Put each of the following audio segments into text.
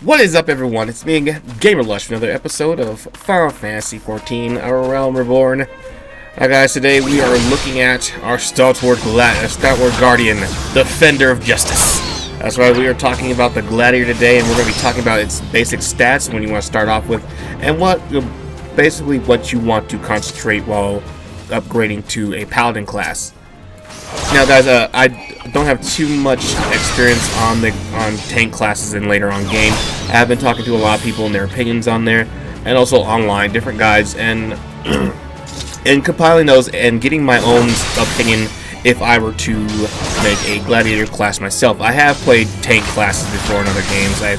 What is up, everyone? It's me, Gamerlush, for another episode of Final Fantasy XIV, Our Realm Reborn. Now, guys, today we are looking at our stalwart guardian, Defender of Justice. That's right, we are talking about the Gladiator today, and we're going to be talking about its basic stats, when you want to start off with, and basically what you want to concentrate while upgrading to a Paladin class. Now, guys, I don't have too much experience on tank classes in later on game. I have been talking to a lot of people and their opinions on there, and also online, different guides, and compiling those and getting my own opinion if I were to make a Gladiator class myself. I have played tank classes before in other games. I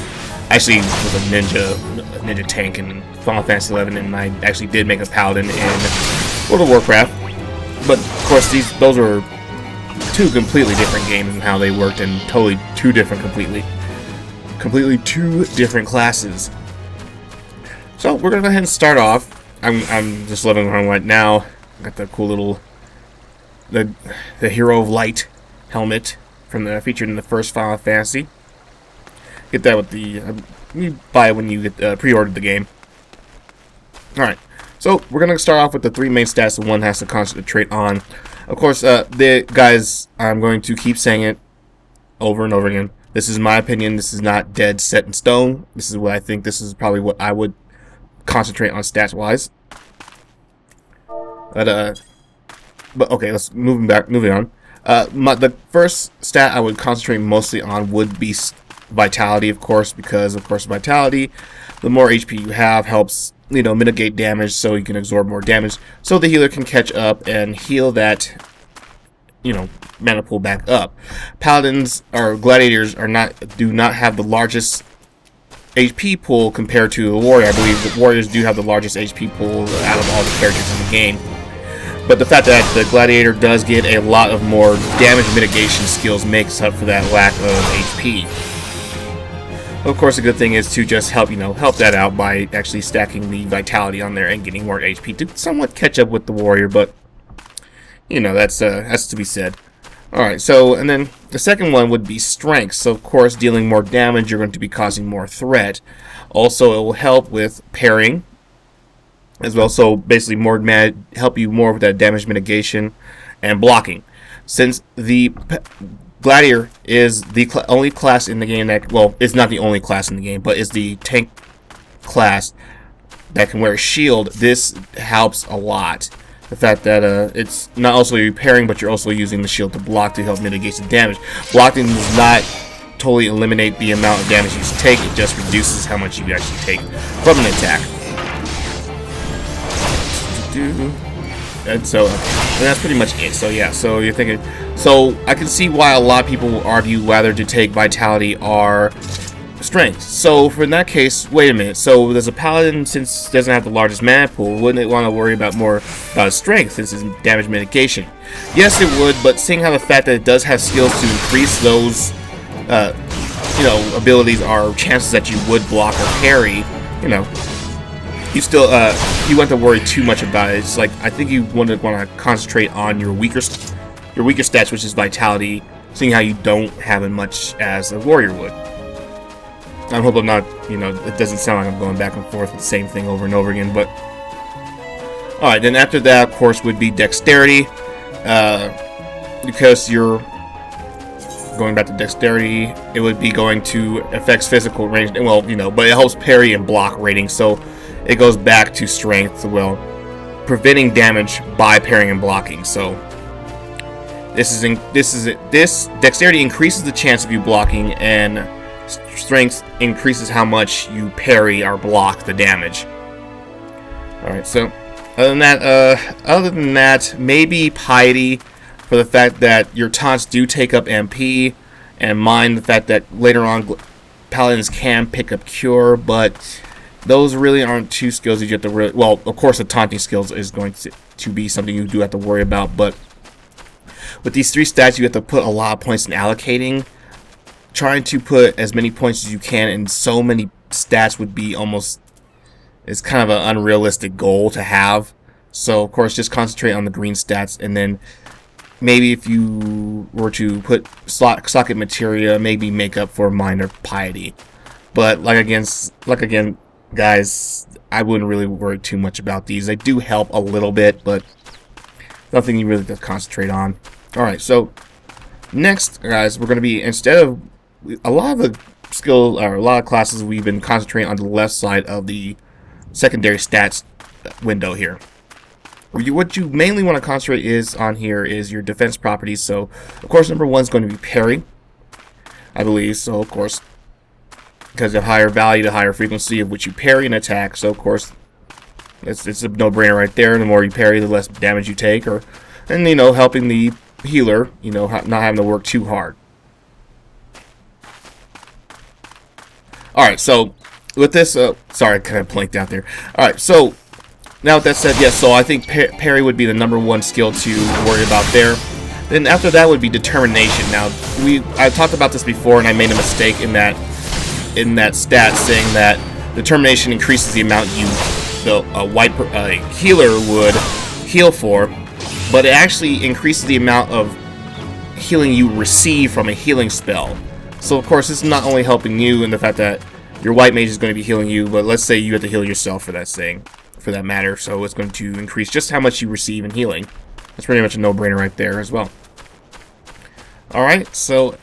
actually was a ninja tank in Final Fantasy XI, and I actually did make a Paladin in World of Warcraft. But of course, those were two completely different games and how they worked, and totally completely two different classes. So we're gonna go ahead and start off. I'm just living around right now. Got the cool little the Hero of Light helmet from featured in the first Final Fantasy. Get that with the you buy it when you get pre-ordered the game. All right. So we're gonna start off with the three main stats that one has to concentrate on. Of course, guys, I'm going to keep saying it over and over again. This is my opinion. This is not dead set in stone. This is what I think. This is probably what I would concentrate on stats-wise. But okay, let's moving on. The first stat I would concentrate mostly on would be vitality, of course, because vitality, the more HP you have, helps mitigate damage, so you can absorb more damage, so the healer can catch up and heal that mana pool back up. Paladins or gladiators do not have the largest HP pool compared to the warrior. I believe the warriors do have the largest HP pool out of all the characters in the game. But the fact that the gladiator does get a lot of more damage mitigation skills makes up for that lack of HP. Of course, a good thing is to just help that out by actually stacking the vitality on there and getting more HP to somewhat catch up with the warrior. But that's to be said. All right, so and then the second one would be strength. So of course, dealing more damage, you're going to be causing more threat. Also, it will help with parrying as well. So basically, help you more with that damage mitigation and blocking. Since the Gladiator is the only class in the game that, well, it's not the only class in the game, but is the tank class that can wear a shield. This helps a lot. The fact that it's not also repairing, but you're also using the shield to block to help mitigate the damage. Blocking does not totally eliminate the amount of damage you take, it just reduces how much you actually take from an attack. And so that's pretty much it. So yeah, so you're thinking, so I can see why a lot of people will argue whether to take vitality or strength. So for that case, wait a minute, so does a paladin, since it doesn't have the largest mana pool, wouldn't it want to worry about his strength since it's damage mitigation? Yes, it would, but seeing how the fact that it does have skills to increase those abilities or chances that you would block or parry, you still you want to worry too much about it. It's like, I think you want to concentrate on your weaker stats, which is vitality, seeing how you don't have as much as a warrior would. I hope I'm not, it doesn't sound like I'm going back and forth with the same thing over and over again, but alright, then after that, of course, would be dexterity, because you're going back to dexterity, it would be going to affects physical range, well, but it helps parry and block rating, so it goes back to strength, well, preventing damage by parrying and blocking. So this dexterity increases the chance of you blocking, and strength increases how much you parry or block the damage. Alright, so other than that, maybe piety, for the fact that your taunts do take up MP, and mind the fact that later on paladins can pick up cure, but those really aren't two skills that you have to really, well, of course the taunting skills is going to be something you do have to worry about, but with these three stats you have to put a lot of points in allocating. Trying to put as many points as you can in so many stats would be it's kind of an unrealistic goal to have. So of course, just concentrate on the green stats, and then maybe if you were to put socket materia, maybe make up for minor piety. But like again, guys, I wouldn't really worry too much about these. They do help a little bit, but nothing you really have to concentrate on. Alright, so next, guys, we're going to be, instead of a lot of the skill, or a lot of classes, we've been concentrating on the left side of the secondary stats window here. What you mainly want to concentrate on here is your defense properties. So, of course, number 1 is going to be parry, I believe. So, of course, because of higher value, the higher frequency of which you parry an attack. So, of course, it's a no-brainer right there. The more you parry, the less damage you take. And you know, helping the healer, you know, not having to work too hard. Alright, so with this, sorry, I kind of blanked out there. Alright, so now with that said, yes, so I think parry would be the number 1 skill to worry about there. Then after that would be determination. Now, I talked about this before, and I made a mistake in that stat, saying that determination increases the amount a healer would heal for, but it actually increases the amount of healing you receive from a healing spell. So of course, this is not only helping you in the fact that your white mage is going to be healing you, but let's say you have to heal yourself for that matter, so it's going to increase just how much you receive in healing. That's pretty much a no-brainer right there as well. Alright, so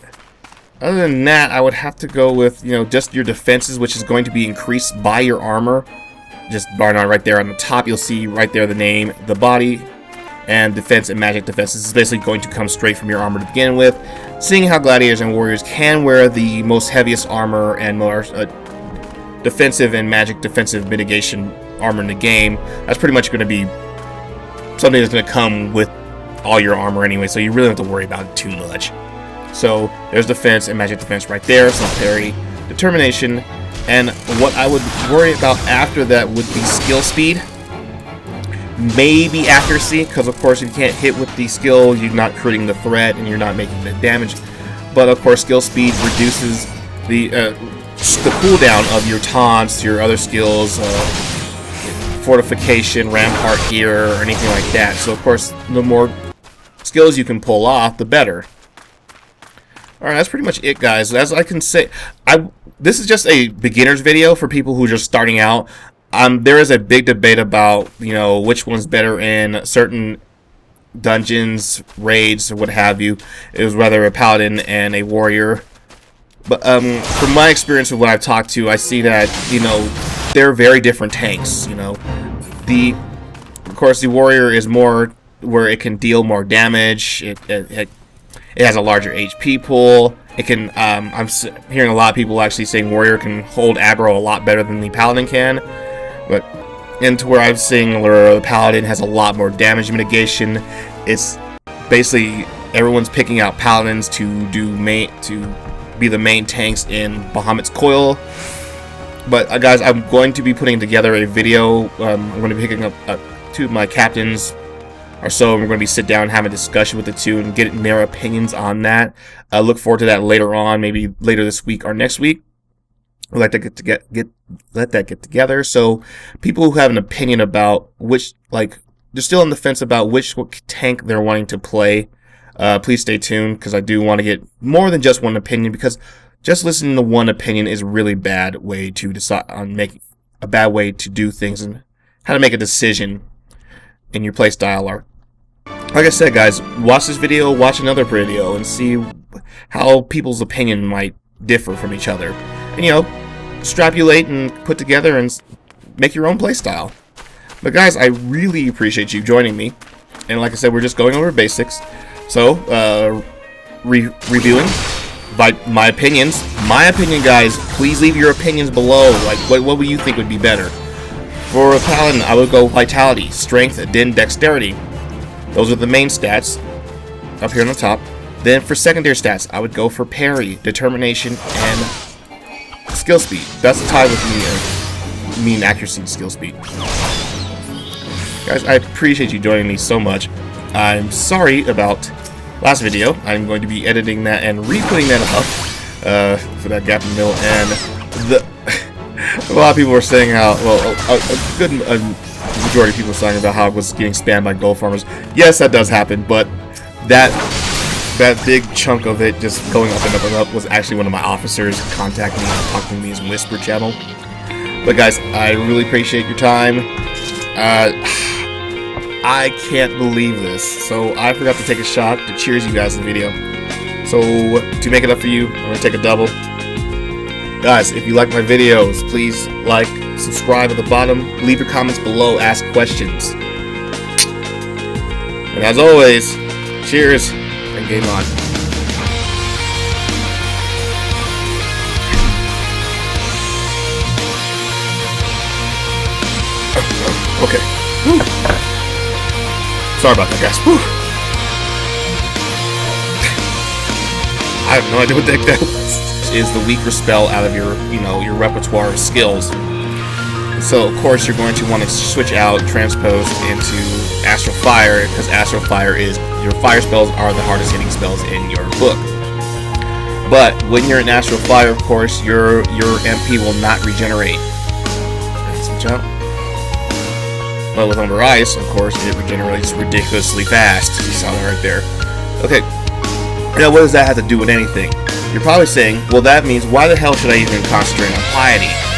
other than that, I would have to go with, you know, just your defenses, which is going to be increased by your armor. Just bar none right there on the top, you'll see right there the name, the body, and defense and magic defense. This is basically going to come straight from your armor to begin with. Seeing how gladiators and warriors can wear the most heaviest armor and more defensive and magic defensive mitigation armor in the game, that's pretty much going to be something that's going to come with all your armor anyway, so you really don't have to worry about it too much. So there's defense and magic defense right there, so parry, determination, and what I would worry about after that would be skill speed. Maybe accuracy, because of course if you can't hit with the skill, you're not creating the threat and you're not making the damage. But of course skill speed reduces the cooldown of your taunts, your other skills, fortification, rampart gear, or anything like that. So of course the more skills you can pull off, the better. Alright, that's pretty much it, guys. As I can say, this is just a beginner's video for people who are just starting out. There is a big debate about, you know, which one's better in certain dungeons, raids, or what have you. It was rather a paladin and a warrior. But from my experience with what I've talked to, I see that, you know, they're very different tanks. You know, of course, the warrior is more where it can deal more damage. It has a larger HP pool. It can. I'm hearing a lot of people actually saying warrior can hold aggro a lot better than the paladin can. But into where I'm seeing where the paladin has a lot more damage mitigation. It's basically everyone's picking out paladins to be the main tanks in Bahamut's Coil. But guys, I'm going to be putting together a video. I'm going to be picking up 2 of my captains or so, and we're going to be sit down and have a discussion with the 2 and get their opinions on that. I look forward to that later on, maybe later this week or next week. We'd like to let that get together. So people who have an opinion about which, like, they're still on the fence about which tank they're wanting to play, please stay tuned, because I do want to get more than just one opinion, because just listening to one opinion is a really bad way to decide on making a bad way to do things and how to make a decision in your playstyle. Or, like I said, guys, watch this video, watch another video, and see how people's opinion might differ from each other. And, you know, extrapolate and put together and make your own playstyle. But guys, I really appreciate you joining me. And like I said, we're just going over basics. So, reviewing my opinions. My opinion, guys, please leave your opinions below. Like, what would you think would be better? For a paladin, I would go vitality, strength, then dexterity. Those are the main stats up here on the top. Then for secondary stats, I would go for parry, determination, and skill speed. That's tied with the mean accuracy and skill speed. Guys, I appreciate you joining me so much. I'm sorry about last video. I'm going to be editing that and re-putting that up for that gap in the middle. And a lot of people were saying how, well, a good majority of people were saying about how I was getting spammed by gold farmers. Yes, that does happen, but that that big chunk of it just going up and up and up was actually one of my officers contacting me and talking to me in Whisper channel. But guys, I really appreciate your time. I can't believe this. So I forgot to take a shot to cheers you guys in the video. So to make it up for you, I'm gonna take a double. Guys, if you like my videos, please like, subscribe at the bottom, leave your comments below, ask questions. And as always, cheers and game on. Okay. Woo. Sorry about that, guys. Woo. I have no idea what the heck that was. Is the weaker spell out of your, your repertoire of skills. So of course you're going to want to switch out transpose into Astral Fire, because Astral Fire is, your fire spells are the hardest hitting spells in your book. But when you're in Astral Fire, of course, your MP will not regenerate. Switch out. But with Under Ice, of course, it regenerates ridiculously fast. You saw that right there. Okay. Now what does that have to do with anything? You're probably saying, well, that means why the hell should I even concentrate on piety?